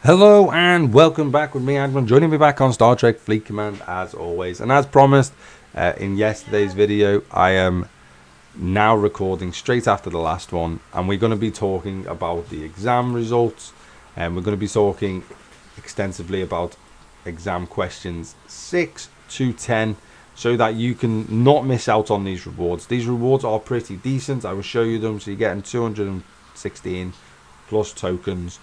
Hello and welcome back with me, Admin, joining me back on Star Trek Fleet Command as always. And as promised in yesterday's video, I am now recording straight after the last one, and we're going to be talking about the exam results, and we're going to be talking extensively about exam questions 6 to 10 so that you can not miss out on these rewards. These rewards are pretty decent. I will show you them. So you're getting 216 plus tokens,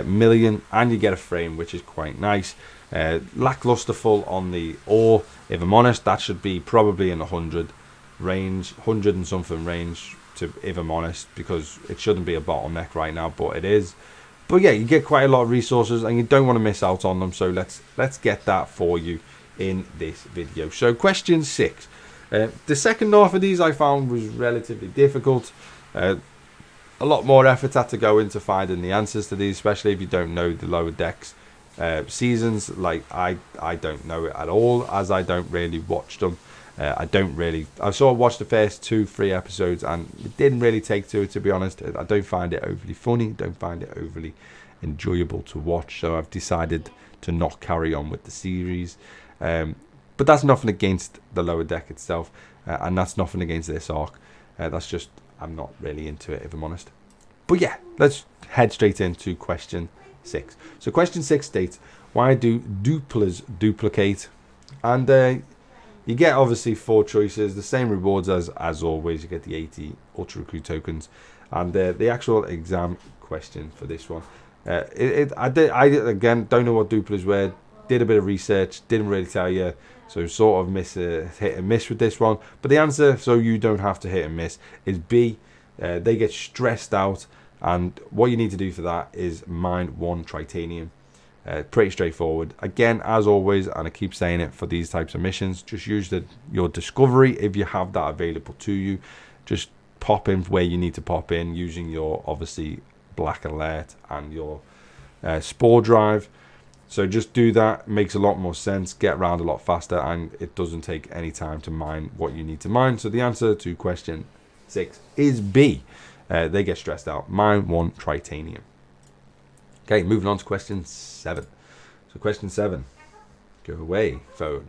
million, and you get a frame, which is quite nice. Lackluster full on the ore. If I'm honest, that should be probably in the 100 range, 100 and something range, to if I'm honest, because it shouldn't be a bottleneck right now, but it is. But yeah, you get quite a lot of resources and you don't want to miss out on them, so let's get that for you in this video. So question 6, the second half of these I found was relatively difficult. A lot more effort had to go into finding the answers to these, especially if you don't know the lower decks seasons. Like I don't know it at all, as I don't really watch them. I sort of watched the first 2-3 episodes and it didn't really take to it, to be honest. I don't find it overly funny, don't find it overly enjoyable to watch, so I've decided to not carry on with the series. But that's nothing against the lower deck itself, and that's nothing against this arc. That's just, I'm not really into it, if I'm honest. But yeah, let's head straight into question 6. So question 6 states, why do duplas duplicate? And you get obviously 4 choices, the same rewards as always. You get the 80 ultra recruit tokens, and the actual exam question for this one. I again don't know what duplas were. Did a bit of research, didn't really tell you, so sort of hit and miss with this one. But the answer, so you don't have to hit and miss, is B. They get stressed out, and what you need to do for that is mine 1 titanium. Pretty straightforward. Again, as always, and I keep saying it for these types of missions, just use your discovery if you have that available to you. Just pop in where you need to pop in using your, obviously, black alert and your spore drive. So just do that. It makes a lot more sense, get around a lot faster, and it doesn't take any time to mine what you need to mine. So the answer to question 6 is B. They get stressed out. Mine 1 titanium. Okay, moving on to question 7. So question 7, go away, phone.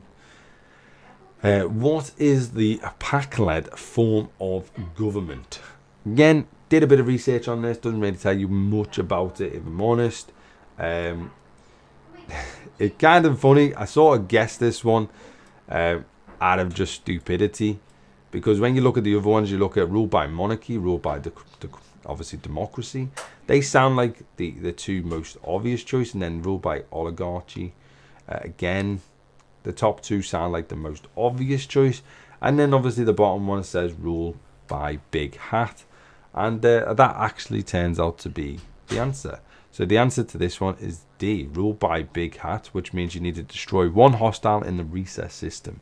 What is the pack-led form of government? Again, did a bit of research on this. Doesn't really tell you much about it, if I'm honest. It's kind of funny. I sort of guessed this one out of just stupidity, because when you look at the other ones, you look at ruled by monarchy, ruled by obviously democracy. They sound like the 2 most obvious choice, and then ruled by oligarchy. Again, the top 2 sound like the most obvious choice, and then obviously the bottom one says rule by big hat, and that actually turns out to be the answer. So the answer to this one is D, ruled by big hat, which means you need to destroy 1 hostile in the recess system.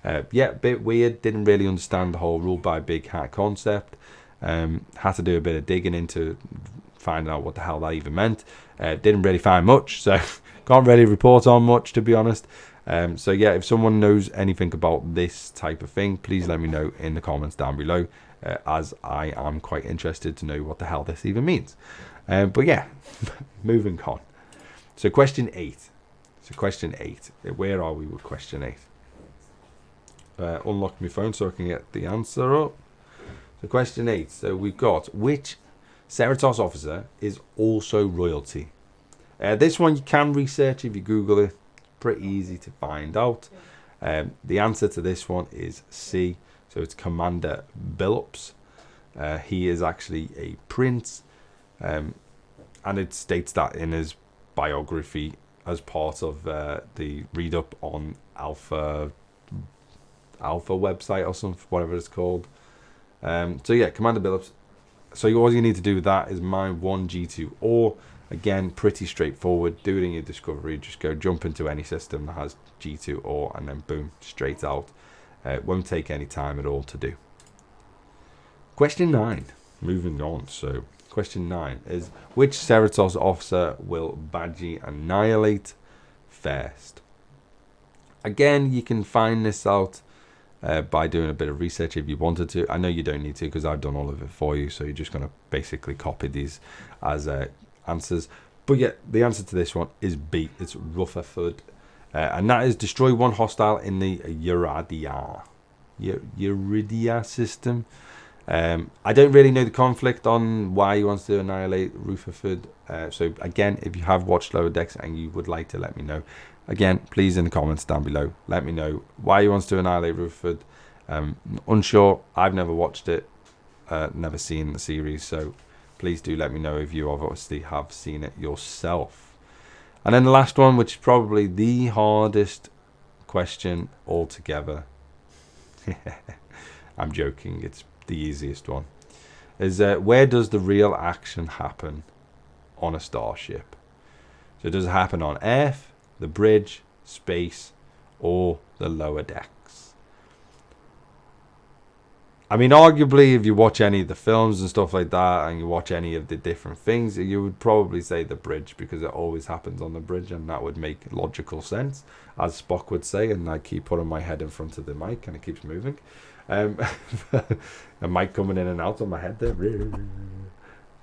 Yeah, a bit weird. Didn't really understand the whole ruled by big hat concept. Had to do a bit of digging into finding out what the hell that even meant. Didn't really find much, so can't really report on much, to be honest. So yeah, if someone knows anything about this type of thing, please let me know in the comments down below, as I am quite interested to know what the hell this even means. But yeah, moving on. So question 8. Where are we with question 8? Unlock my phone so I can get the answer up. So question 8. So we've got, which Cerritos officer is also royalty? This one you can research if you Google it. Pretty easy to find out. The answer to this one is C. So it's Commander Billups. He is actually a prince. And it states that in his biography as part of the read up on Alpha website or something, whatever it's called. So yeah, Commander Billups. So all you need to do with that is mine 1 G2 ore. Again, pretty straightforward. Do it in your discovery. Just go jump into any system that has G2 ore, and then boom, straight out. It won't take any time at all to do. Question 9. Moving on. So question 9 is, which Cerritos officer will Badgie annihilate first? Again, you can find this out by doing a bit of research if you wanted to. I know you don't need to, because I've done all of it for you, so you're just going to basically copy these as answers. But yeah, the answer to this one is B. It's Rutherford. And that is destroy one hostile in the Uridia system. I don't really know the conflict on why he wants to annihilate Rutherford. So again, if you have watched Lower Decks and you would like to let me know, again, please in the comments down below, let me know why he wants to annihilate Rutherford. Unsure. I've never watched it, never seen the series, so please do let me know if you obviously have seen it yourself. And then the last one, which is probably the hardest question altogether. I'm joking, it's the easiest one. Is where does the real action happen on a starship? So does it happen on Earth, the bridge, space, or the lower decks? I mean, arguably, if you watch any of the films and stuff like that, and you watch any of the different things, you would probably say the bridge, because it always happens on the bridge, and that would make logical sense, as Spock would say. And I keep putting my head in front of the mic, and it keeps moving. A mic coming in and out on my head there.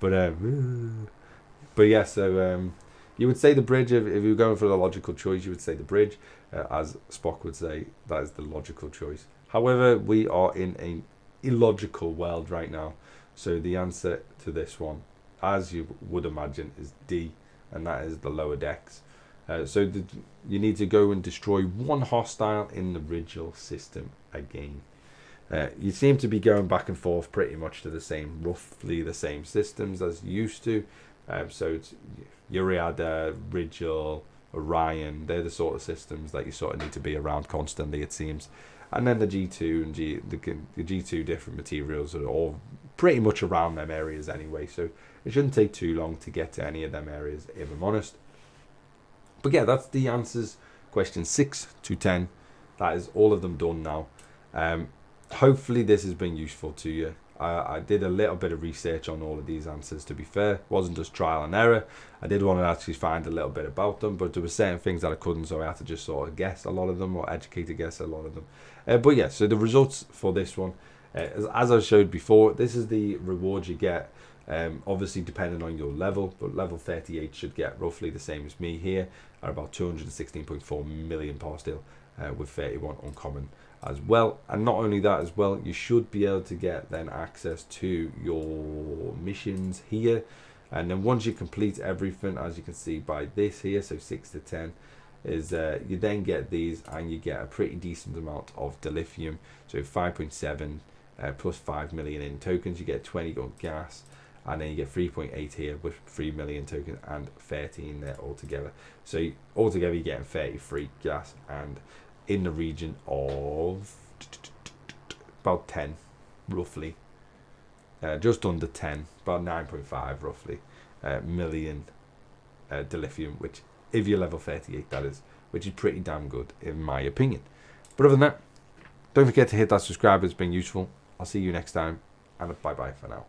But yeah, so you would say the bridge. If you were going for the logical choice, you would say the bridge, as Spock would say. That is the logical choice. However, we are in a illogical world right now, so the answer to this one, as you would imagine, is D, and that is the lower decks. So you need to go and destroy one hostile in the original system again. You seem to be going back and forth pretty much to the same, roughly the same systems as you used to. So it's Uriada, Rigel, Orion. They're the sort of systems that you sort of need to be around constantly, it seems. And then the G2 and the G2 different materials are all pretty much around them areas anyway. So it shouldn't take too long to get to any of them areas, if I'm honest. But yeah, that's the answers. Question 6 to 10. That is all of them done now. Hopefully this has been useful to you. I did a little bit of research on all of these answers, to be fair. It wasn't just trial and error. I did want to actually find a little bit about them, but there were certain things that I couldn't, so I had to just sort of guess a lot of them, or educated guess a lot of them. But yeah, so the results for this one, as I showed before, this is the reward you get, obviously depending on your level, but level 38 should get roughly the same as me here, at about 216.4 million par steel, with 31 uncommon as well. And not only that as well, you should be able to get then access to your missions here, and then once you complete everything, as you can see by this here, so 6 to 10 is you then get these, and you get a pretty decent amount of dilithium. So 5.7 plus 5 million in tokens, you get 20 gun gas, and then you get 3.8 here with 3 million tokens and 13 there altogether. So altogether you're getting 33 gas, and in the region of about 10 roughly, just under 10, about 9.5 roughly million dilithium, which if you're level 38 that is, which is pretty damn good in my opinion. But other than that, don't forget to hit that subscribe, it's been useful. I'll see you next time, and bye bye for now.